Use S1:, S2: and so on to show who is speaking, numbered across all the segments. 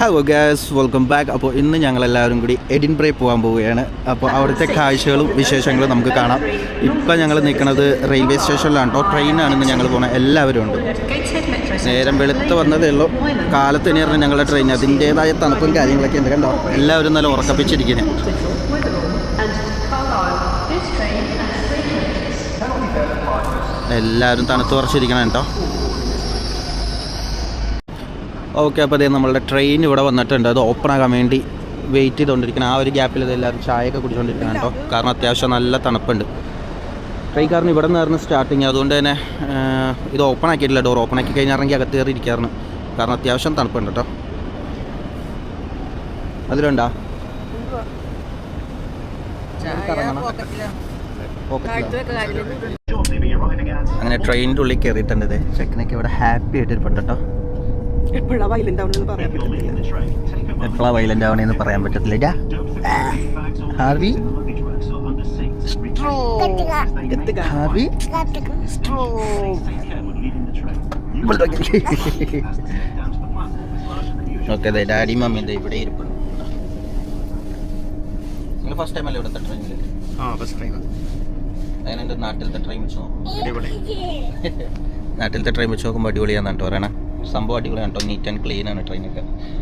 S1: Hello guys, welcome back. അപ്പോൾ ഇന്ന് ഞങ്ങളെല്ലാവരും കൂടി എഡിൻബറയിൽ പോകാൻ പോവുകയാണ്. അപ്പോൾ അവിടുത്തെ കാഴ്ചകളും വിശേഷങ്ങളും നമുക്ക് കാണാം. ഇപ്പം ഞങ്ങൾ നിൽക്കുന്നത് റെയിൽവേ സ്റ്റേഷനിലാണ് കേട്ടോ. ട്രെയിനാണ് ഇന്ന് ഞങ്ങൾ പോകുന്നത്. എല്ലാവരും ഉണ്ട്. നേരം വെളുത്ത് വന്നതേ ഉള്ളൂ. കാലത്ത് തന്നെയായിരുന്നു ഞങ്ങളുടെ ട്രെയിൻ. അതിൻ്റേതായ തണുപ്പും കാര്യങ്ങളൊക്കെ ഉണ്ട് കണ്ടോ. എല്ലാവരും നല്ല ഉറക്കപ്പിച്ചിരിക്കുന്നത്. എല്ലാവരും തണുത്ത് ഉറച്ചിരിക്കണം കേട്ടോ. ഓക്കെ, അപ്പോൾ അതേ നമ്മളുടെ ട്രെയിൻ ഇവിടെ വന്നിട്ടുണ്ട്. അത് ഓപ്പൺ ആകാൻ വേണ്ടി വെയിറ്റ് ചെയ്തുകൊണ്ടിരിക്കണം. ആ ഒരു ഗ്യാപ്പിൽ എല്ലാവരും ചായയൊക്കെ കുടിച്ചുകൊണ്ടിരിക്കണം കേട്ടോ. കാരണം അത്യാവശ്യം നല്ല തണുപ്പുണ്ട്. ട്രെയിൻ കാരണം ഇവിടെ നിന്നായിരുന്നു സ്റ്റാർട്ടിങ്. അതുകൊണ്ട് തന്നെ ഇത് ഓപ്പൺ ആക്കിയിട്ടില്ല. ഡോർ ഓപ്പൺ ആക്കി കഴിഞ്ഞാൽ അകത്ത് കയറി ഇരിക്കാറുണ്ട്. കാരണം അത്യാവശ്യം തണുപ്പുണ്ട് കേട്ടോ. അതിലുണ്ടോ അങ്ങനെ ട്രെയിനിൻ്റെ ഉള്ളിൽ കയറിയിട്ടുണ്ട്. ഇത് ചെക്കനൊക്കെ ഇവിടെ ഹാപ്പി ആയിട്ടിരിപ്പുണ്ട് കേട്ടോ.
S2: എപ്പോഴാ വൈലന്റ് ആവണെന്ന് പറയാൻ പറ്റത്തില്ല. ഹാർവി ഓക്കെ, ഡാഡി മമ്മി ഇവിടെ ഇരിപ്പുണ്ട്. നിങ്ങൾ ഫസ്റ്റ് ടൈം അല്ലേ ഇവിടുത്തെ ട്രെയിനിൽ? അങ്ങനെ എൻ്റെ നാട്ടിലത്തെ ട്രെയിൻ വെച്ച് നോക്കും. നാട്ടിലത്തെ ട്രെയിൻ വെച്ച് നോക്കുമ്പോൾ അടിപൊളിയാണെന്ന് പറയണേ. സംഭവം അടിപൊളിയാണ് കേട്ടോ. നീറ്റ് ആൻഡ് ക്ലീൻ ആണ് ട്രെയിനൊക്കെ.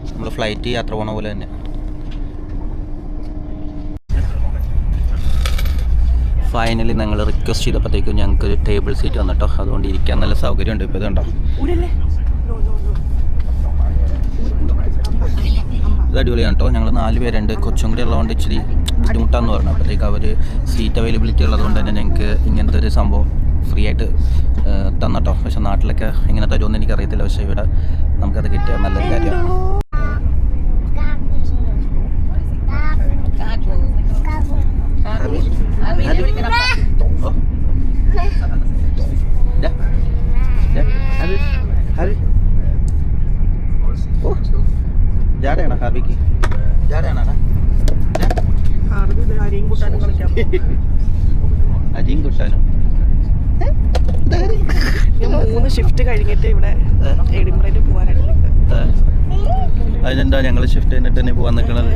S2: നമ്മൾ ഫ്ലൈറ്റ് യാത്ര പോണ പോലെ തന്നെ. ഫൈനലി ഞങ്ങൾ റിക്വസ്റ്റ് ചെയ്തപ്പോഴത്തേക്കും ഞങ്ങൾക്കൊരു ടേബിൾ സീറ്റ് വന്നിട്ടോ. അതുകൊണ്ട് ഇരിക്കാൻ നല്ല സൗകര്യമുണ്ട്. ഇപ്പോൾ ഇതുണ്ടോ, ഇത് അടിപൊളിയാണ് കേട്ടോ. ഞങ്ങൾ 4 പേരുണ്ട്. കൊച്ചും കൂടി ഉള്ളതുകൊണ്ട് ഇച്ചിരി ബുദ്ധിമുട്ടാന്ന് പറഞ്ഞു. അപ്പോഴത്തേക്ക് അവർ സീറ്റ് അവൈലബിലിറ്റി ഉള്ളതുകൊണ്ട് തന്നെ ഞങ്ങൾക്ക് ഇങ്ങനത്തെ ഒരു സംഭവം ഫ്രീ ആയിട്ട് തന്നട്ടോ. പക്ഷെ നാട്ടിലൊക്കെ ഇങ്ങനെ തരുമെന്ന് എനിക്കറിയത്തില്ല. പക്ഷേ ഇവിടെ നമുക്കത് കിട്ടിയ നല്ലൊരു കാര്യമാണ്. ജാടയാണോ ഹാർവിക്ക്? ജാടയാണോ? അരിയും കൂട്ടാനും 3 ഷിഫ്റ്റ് കഴിഞ്ഞിട്ട് ഇവിടെ എഡിൻബറയിൽ പോകാനായിട്ട്.
S1: അതിനെന്താ ഞങ്ങൾ ഷിഫ്റ്റ് കഴിഞ്ഞിട്ട് തന്നെ പോകാൻ നിൽക്കണത്?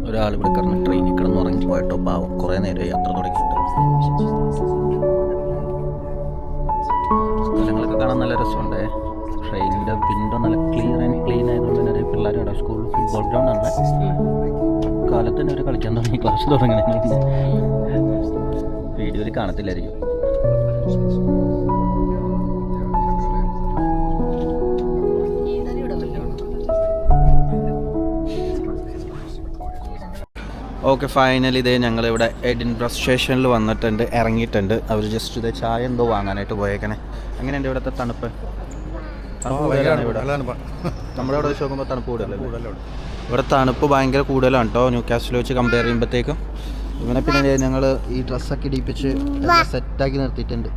S1: ഒരാൾ ഇവിടെ കിടന്ന് ട്രെയിനിൽ കിടന്ന് ഉറങ്ങി പോയിട്ടോ. പാവം, കുറേ നേരം യാത്ര തുടങ്ങിയിട്ടുണ്ട്. സ്ഥലങ്ങളൊക്കെ കാണാൻ നല്ല രസമുണ്ട്. ട്രെയിനിൻ്റെ വിൻഡോ നല്ല ക്ലിയർ ആയതുകൊണ്ട് തന്നെ പിള്ളേരുടെ സ്കൂൾ ഫുട്ബോൾ ഗ്രൗണ്ട് ആണ്. കാലത്ത് തന്നെ അവർ കളിക്കാൻ തുടങ്ങി. ക്ലാസ് തുടങ്ങുന്നതിന് വീഡിയോയിൽ കാണത്തില്ലായിരിക്കും. ഓക്കെ, ഫൈനലി ഇതേ ഞങ്ങളിവിടെ എഡിൻബറ സ്റ്റേഷനിൽ വന്നിട്ടുണ്ട്, ഇറങ്ങിയിട്ടുണ്ട്. അവർ ജസ്റ്റ് ഇത് ചായ എന്തോ വാങ്ങാനായിട്ട് പോയേക്കണേ. എങ്ങനെയുണ്ട് ഇവിടുത്തെ തണുപ്പ്? നമ്മുടെ ഇവിടെ വെച്ച് നോക്കുമ്പോൾ തണുപ്പ് കൂടുതലല്ലേ? ഇവിടെ തണുപ്പ് ഭയങ്കര കൂടുതലാണ് കേട്ടോ. ന്യൂകാസിൽ വെച്ച് കമ്പയർ ചെയ്യുമ്പോഴത്തേക്കും. ഇവനെ പിന്നെ ഞങ്ങൾ ഈ ഡ്രസ്സൊക്കെ ഇടിപ്പിച്ച് സെറ്റാക്കി നിർത്തിയിട്ടുണ്ട്.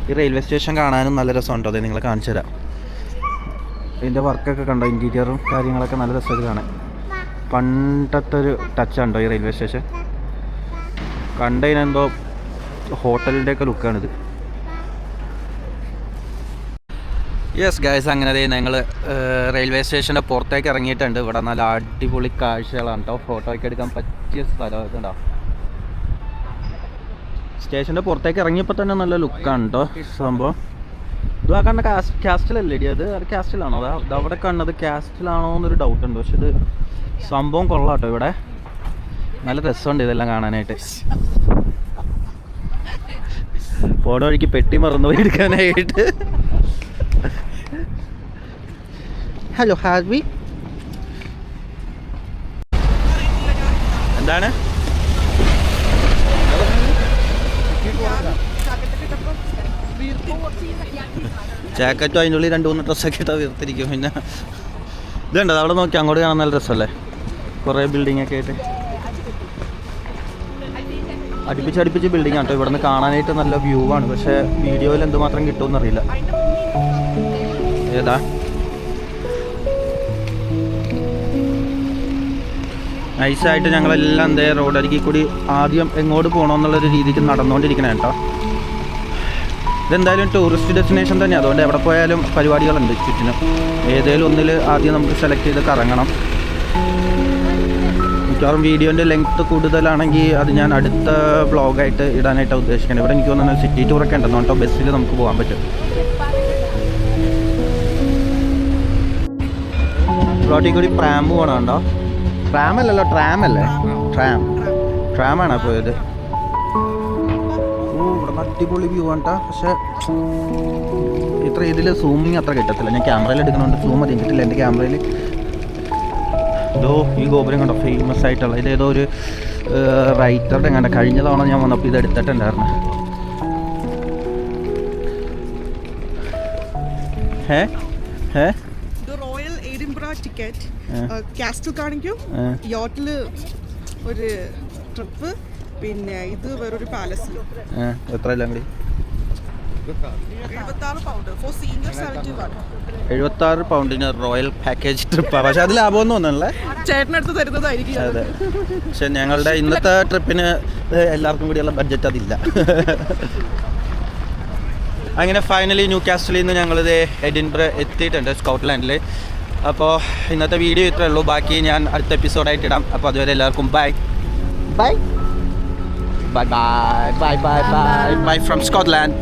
S1: ഈ റെയിൽവേ സ്റ്റേഷൻ കാണാനും നല്ല രസമുണ്ടോ? അത് നിങ്ങളെ കാണിച്ചു തരാം. ഇതിൻ്റെ വർക്കൊക്കെ കണ്ടോ? ഇൻറ്റീരിയറും കാര്യങ്ങളൊക്കെ നല്ല രസമായിട്ട് കാണാൻ. പണ്ടത്തെ ഒരു ടച്ചുണ്ടോ ഈ റെയിൽവേ സ്റ്റേഷൻ? കണ്ടതിനെന്തോ ഹോട്ടലിൻ്റെ ഒക്കെ ലുക്കാണിത്. യെസ് ഗൈസ്, അങ്ങനെ ഞങ്ങൾ റെയിൽവേ സ്റ്റേഷൻ്റെ പുറത്തേക്ക് ഇറങ്ങിയിട്ടുണ്ട്. ഇവിടെ നല്ല അടിപൊളി കാഴ്ചകളാണ് കേട്ടോ. ഫോട്ടോയ്ക്ക് എടുക്കാൻ പറ്റിയ സ്ഥലമൊക്കെ ഉണ്ടാവും. സ്റ്റേഷൻ്റെ പുറത്തേക്ക് ഇറങ്ങിയപ്പോൾ തന്നെ നല്ല ലുക്കാണ് കേട്ടോ സംഭവം. ഇത് ആ കണ്ട കാസ്റ്റിലല്ലേ? അത് കാസ്റ്റിലാണോ? അത് അവിടെ കണ്ടത് കാസ്റ്റിലാണോ എന്നൊരു ഡൗട്ട് ഉണ്ട്. പക്ഷെ ഇത് സംഭവം കൊള്ളാട്ടോ. ഇവിടെ നല്ല രസമുണ്ട് ഇതെല്ലാം കാണാനായിട്ട്. പോണ വഴിക്ക് പെട്ടി മറന്നുപോയി എടുക്കാനായിട്ട്. ഹലോ ഹാർവി, എന്താണ് ജാക്കറ്റും അതിൻ്റെ ഉള്ളിൽ 2-3 ഡ്രസ്സൊക്കെ ഇട്ടാൽ വീർത്തിരിക്കും. പിന്നെ ഇതുണ്ട് അവിടെ നോക്കി അങ്ങോട്ട് കാണാൻ നല്ല രസമല്ലേ, കുറേ ബിൽഡിംഗ് ഒക്കെ ആയിട്ട് അടുപ്പിച്ച് ബിൽഡിംഗ് ആണ് കേട്ടോ. ഇവിടെ നിന്ന് കാണാനായിട്ട് നല്ല വ്യൂ ആണ്, പക്ഷേ വീഡിയോയിൽ എന്തുമാത്രം കിട്ടുമെന്ന് അറിയില്ല. ഏതാ നൈസായിട്ട് ഞങ്ങളെല്ലാം എന്തേ റോഡരികിൽ കൂടി ആദ്യം എങ്ങോട്ട് പോകണമെന്നുള്ളൊരു രീതിക്ക് നടന്നുകൊണ്ടിരിക്കണേ കേട്ടോ. ഇതെന്തായാലും ടൂറിസ്റ്റ് ഡെസ്റ്റിനേഷൻ തന്നെ, അതുകൊണ്ട് എവിടെ പോയാലും പരിപാടികളുണ്ട് ചുറ്റിനും. ഏതെങ്കിലും ഒന്നിൽ ആദ്യം നമുക്ക് സെലക്ട് ചെയ്ത് കറങ്ങണം. മിക്കവാറും വീഡിയോൻ്റെ ലെങ്ത്ത് കൂടുതലാണെങ്കിൽ അത് ഞാൻ അടുത്ത വ്ളോഗായിട്ട് ഇടാനായിട്ടാണ് ഉദ്ദേശിക്കുന്നത്. ഇവിടെ എനിക്ക് തോന്നുന്നത് സിറ്റി ടൂറൊക്കെ ഉണ്ടെന്ന് കേട്ടോ, ബസ്സിൽ നമുക്ക് പോകാൻ പറ്റും. റോഡിൽ കൂടി പ്രാം പോകണുണ്ടോ? ട്രാമല്ലല്ലോ, ട്രാമല്ലേ? ട്രാമാണ് പോയത്. ഇവിടെ അടിപൊളി വ്യൂ ആണ് കേട്ടോ. പക്ഷേ ഇത്ര ഇതിൽ സൂമിങ് അത്ര കിട്ടത്തില്ല. ഞാൻ ക്യാമറയിൽ എടുക്കണോണ്ട് സൂം അധികം കിട്ടില്ല എൻ്റെ ക്യാമറയിൽ. ഇതോ ഈ ഗോപുരം കണ്ടോ, ഫേമസ് ആയിട്ടുള്ള ഇതേതോ ഒരു റൈറ്ററുടെ കണ്ട. കഴിഞ്ഞ തവണ ഞാൻ വന്നപ്പോൾ ഇത് എടുത്തിട്ടുണ്ടായിരുന്നു.
S3: റോയൽ എഡിൻബറ ടിക്കറ്റ് കാസ്റ്റിൽ കാണിക്കും, യോട്ടിൽ ഒരു ട്രിപ്പ്, പിന്നെ ഇത് വേറൊരു പാലസിൽ.
S1: എത്ര എല്ലാം കൂടി
S3: 76 പൗണ്ട് ഫോർ സീനിയർ 71.
S1: 76 പൗണ്ടിന് റോയൽ പാക്കേജ് ട്രിപ്പാണ്. പക്ഷെ അത് ലാഭമൊന്നും ഒന്നുമല്ലേ,
S3: ചേട്ടനടുത്ത് തരുന്നതായിരിക്കും.
S1: അതെ, പക്ഷെ ഞങ്ങളുടെ ഇന്നത്തെ ട്രിപ്പിന് എല്ലാവർക്കും കൂടിയുള്ള ബഡ്ജറ്റ് അതില്ല. അങ്ങനെ ഫൈനലി ന്യൂ കാസ്റ്റലിൽ നിന്ന് ഞങ്ങളിത് എഡിൻബറ എത്തിയിട്ടുണ്ട്, സ്കോട്ട്ലാൻഡിൽ. അപ്പോൾ ഇന്നത്തെ വീഡിയോ ഇത്രയേ ഉള്ളൂ. ബാക്കി ഞാൻ അടുത്ത എപ്പിസോഡായിട്ട് ഇടാം. അപ്പോൾ അതുവരെ എല്ലാവർക്കും bye bye bye bye bye bye bye bye from Scotland.